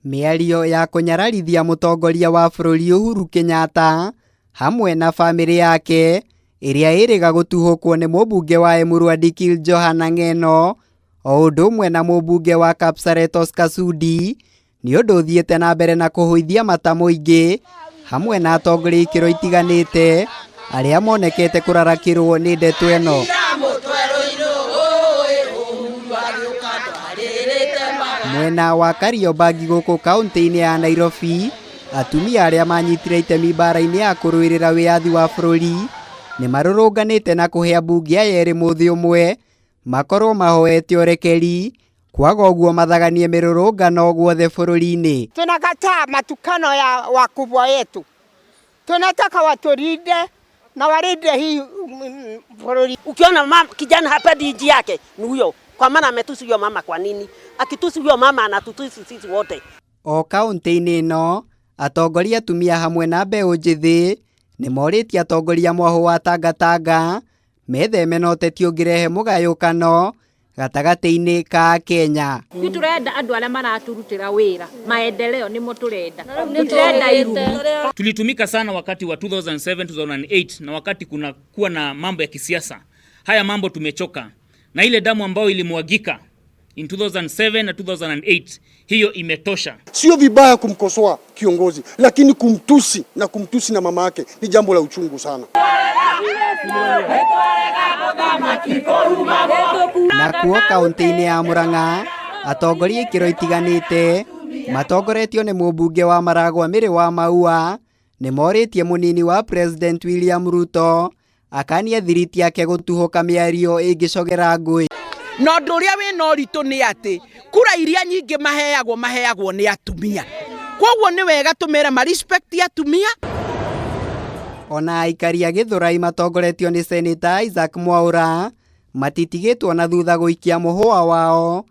Mĩario ya kũnyararithia mũtongoria wa bũrũri Uhuru Kenyatta hamwe na bamĩrĩ yake ĩrĩa ĩrĩga gũtuhũkwo nĩ mũmbunge wa Emuru Wadikil Johana Ng'eno o ũndũ ũmwe na mũmbunge wa Kapsaret Oscar Sudi nĩ ũndũ ũthiĩte na mbere na kũhũithia mata mũingĩ hamwe na atongoria ikĩro itiganĩte arĩa monekete kũrarakĩrwo nĩ ndeto ĩno. Mwena wa Kariobangi gũkũ kaunti-inĩ ya Nairobi, atumia arĩa manyitire itemi mbara-inĩ ya kũrũĩrĩra wĩyathi wa bũrũri nĩ marũrũnganĩte na kũhe ambunge aya erĩ mũthĩ ũmwe makorwo mahoete ũrekeri, kwaga ũguo mathaganie mĩrũrũngano guothe bũrũri-inĩ. Tunakataa matukano ya wakubwa yetu. Tunataka waturinde na warinde hii bũrũri. Ukiona kijana hapendi nchi yake ni huyo, kwa maana ametusi huyo mama. Kwa nini? Akitusi huyo mama anatutusi sisi wote. O kaunti-inĩ ĩno atongoria atumia hamwe na mbeũ njĩthĩ nĩ morĩtie atongoria mwaho wa Tangatanga metheme na ũteti ũngĩrehe mũgayũkano gatagatĩ-inĩ ka Kenya. Nĩ turenda andũ arĩa maraturutĩra wĩra maendeleo nĩmo turenda. Nĩ turenda irumu. Tulitumika sana wakati wa 2007 2008 na wakati kuna kuwa na mambo ya kisiasa. Haya mambo tumechoka. Na ile damu ambayo ilimwagika in 2007 na 2008 hiyo imetosha. Sio vibaya kumkosoa kiongozi, lakini kumtusi na mama yake ni jambo la uchungu sana. Na kuo kaunti-inĩ ya Murang'a atongoria ikĩro itiganĩte matongoretio nĩ mũmbunge wa Maragwa Mĩrĩ wa Maua nĩ morĩtie mũnini wa President William Ruto akanie thiriti yake gũtuhũka mĩario ĩngĩcogera ngũĩ. No ũndũ ũrĩa wĩna ũritũ nĩ atĩ kura iria nyingĩ maheagwo nĩ atumia. Kwoguo nĩ wega tũmere ma respect atumia. Ona aikari a Gĩthũrai matongoretio nĩ Senator Isaac Mwaũra matitigĩtwo na thutha gũikia mũhũa wao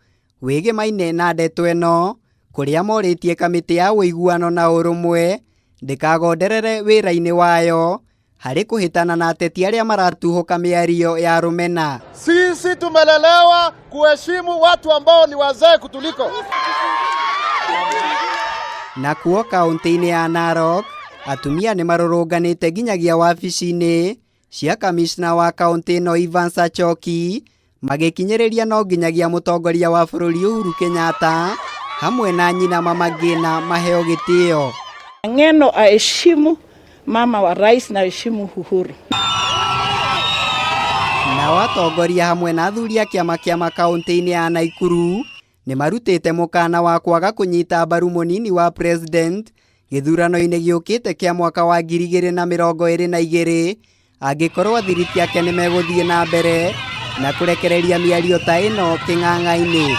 wĩgĩmaine na ndeto ĩno, kũrĩa morĩtie kamĩtĩ ya ũiguano na ũrũmwe ndĩkagonderere wĩra-inĩ wayo harĩ kũhĩtana na ateti arĩa maratuhũka mĩario ya rũmena. Sisi tumelelewa kuheshimu watu ambao ni wazee kutuliko. Na kuo kaunti-inĩ ya Narok atumia nĩ marũrũnganĩte nginyagia wabici-inĩ cia kamishna wa kaunti ĩno Evans Achoki magĩkinyĩrĩria no nginyagia mũtongoria wa bũrũri Uhuru Kenyatta hamwe na nyina Mama Ngina maheo gĩtĩo. Ng'eno aheshimu mama wa rais na aheshimu Uhuru. Na watongoria hamwe na athuri a kĩama kĩa makaunti-inĩ ya Naikuru nĩ marutĩte mũkana wa kwaga kũnyita mbaru mũnini wa president gĩthurano-inĩ gĩũkĩte kĩa mwaka wa 2022 angĩkorwo thiriti yake nĩ megũthiĩ na mbere na kũrekereria mĩario ta ĩno kĩng'ang'a-inĩ.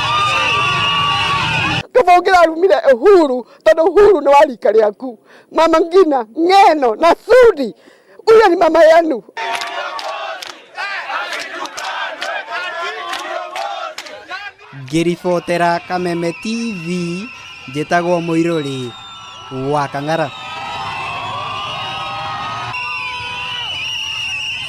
Kĩbongira rumire Uhuru, tondũ Uhuru nĩ wa rika rĩaku. Mama Ngina, Ng'eno na Sudi, huyo ni mama yenu. Ngĩribotera Kameme TV, njĩtagwo Mũirũrĩ wa Kang'ara.